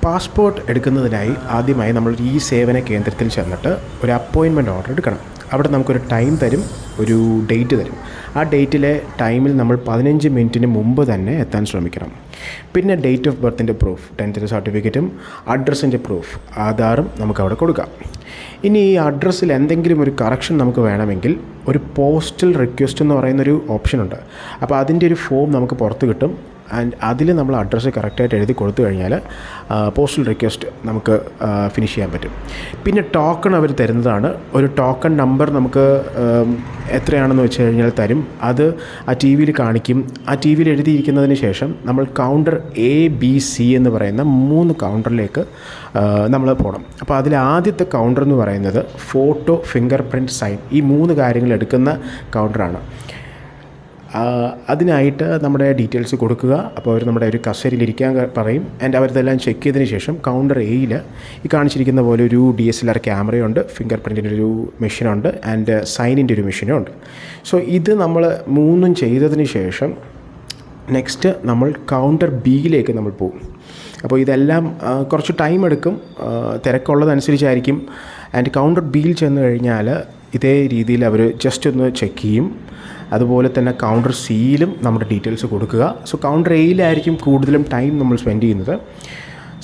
Passport എടുക്കുന്നതിനായി ആദ്യമായി നമ്മൾ ഈ സേവന കേന്ദ്രത്തിൽ ചെന്നിട്ട് ഒരു അപ്പോയിൻമെൻറ്റ് ഓർഡർ എടുക്കണം. അവിടെ നമുക്കൊരു ടൈം തരും, ഒരു ഡേറ്റ് തരും. ആ ഡേറ്റിലെ ടൈമിൽ നമ്മൾ 15 മിനിറ്റിന് മുമ്പ് തന്നെ എത്താൻ ശ്രമിക്കണം. പിന്നെ ഡേറ്റ് ഓഫ് ബർത്തിൻ്റെ പ്രൂഫ്, 10th സർട്ടിഫിക്കറ്റും അഡ്രസ്സിൻ്റെ പ്രൂഫ്, ആധാറും നമുക്കവിടെ കൊടുക്കാം. ഇനി ഈ അഡ്രസ്സിൽ എന്തെങ്കിലും ഒരു കറക്ഷൻ നമുക്ക് വേണമെങ്കിൽ ഒരു പോസ്റ്റൽ റിക്വസ്റ്റ് എന്ന് പറയുന്നൊരു ഓപ്ഷനുണ്ട്. അപ്പോൾ അതിൻ്റെ ഒരു ഫോം നമുക്ക് പുറത്ത് കിട്ടും. ആൻഡ് അതിൽ നമ്മൾ അഡ്രസ്സ് കറക്റ്റായിട്ട് എഴുതി കൊടുത്തു കഴിഞ്ഞാൽ പോസ്റ്റൽ റിക്വസ്റ്റ് നമുക്ക് ഫിനിഷ് ചെയ്യാൻ പറ്റും. പിന്നെ ടോക്കൺ അവർ തരുന്നതാണ്. ഒരു ടോക്കൺ നമ്പർ നമുക്ക് എത്രയാണെന്ന് വെച്ച് കഴിഞ്ഞാൽ തരും. അത് ആ ടി വിയിൽ കാണിക്കും. ആ ടി വിയിൽ എഴുതിയിരിക്കുന്നതിന് ശേഷം നമ്മൾ കൗണ്ടർ ABC എന്ന് പറയുന്ന 3 കൗണ്ടറിലേക്ക് നമ്മൾ പോകണം. അപ്പോൾ അതിൽ ആദ്യത്തെ കൗണ്ടർ എന്ന് പറയുന്നത് ഫോട്ടോ, ഫിംഗർ പ്രിൻറ്റ്, സൈൻ, ഈ 3 കാര്യങ്ങൾ എടുക്കുന്ന കൗണ്ടറാണ്. അതിനായിട്ട് നമ്മുടെ ഡീറ്റെയിൽസ് കൊടുക്കുക. അപ്പോൾ അവർ നമ്മുടെ ഒരു കസേരയിലിരിക്കാൻ പറയും. ആൻഡ് അവരിതെല്ലാം ചെക്ക് ചെയ്തതിന് ശേഷം കൗണ്ടർ Aയിൽ ഈ കാണിച്ചിരിക്കുന്ന പോലെ ഒരു DSLR ക്യാമറയുണ്ട്, ഫിംഗർ പ്രിൻറ്റിൻ്റെ ഒരു മെഷീനുണ്ട്, ആൻഡ് സൈനിൻ്റെ ഒരു മെഷീനും ഉണ്ട്. സോ ഇത് നമ്മൾ 3 ചെയ്തതിന് ശേഷം നെക്സ്റ്റ് നമ്മൾ കൗണ്ടർ Bയിലേക്ക് നമ്മൾ പോകും. അപ്പോൾ ഇതെല്ലാം കുറച്ച് ടൈം എടുക്കും, തിരക്കുള്ളതനുസരിച്ചായിരിക്കും. ആൻഡ് കൗണ്ടർ Bയിൽ ചെന്ന് കഴിഞ്ഞാൽ ഇതേ രീതിയിൽ അവർ ജസ്റ്റ് ഒന്ന് ചെക്ക് ചെയ്യും. അതുപോലെ തന്നെ കൗണ്ടർ Cയിലും നമ്മുടെ ഡീറ്റെയിൽസ് കൊടുക്കുക. സോ കൗണ്ടർ Aയിലായിരിക്കും കൂടുതലും ടൈം നമ്മൾ സ്പെൻഡ് ചെയ്യുന്നത്.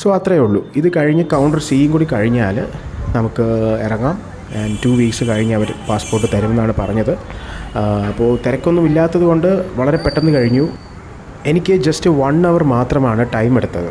സോ അത്രയേ ഉള്ളൂ. ഇത് കഴിഞ്ഞ് കൗണ്ടർ Cയും കൂടി കഴിഞ്ഞാൽ നമുക്ക് ഇറങ്ങാം. ആൻഡ് 2 വീക്സ് കഴിഞ്ഞ് അവർ പാസ്പോർട്ട് തരുമെന്നാണ് പറഞ്ഞത്. അപ്പോൾ തിരക്കൊന്നും ഇല്ലാത്തത് കൊണ്ട് വളരെ പെട്ടെന്ന് കഴിഞ്ഞു. എനിക്ക് ജസ്റ്റ് 1 hour മാത്രമാണ് ടൈം എടുത്തത്.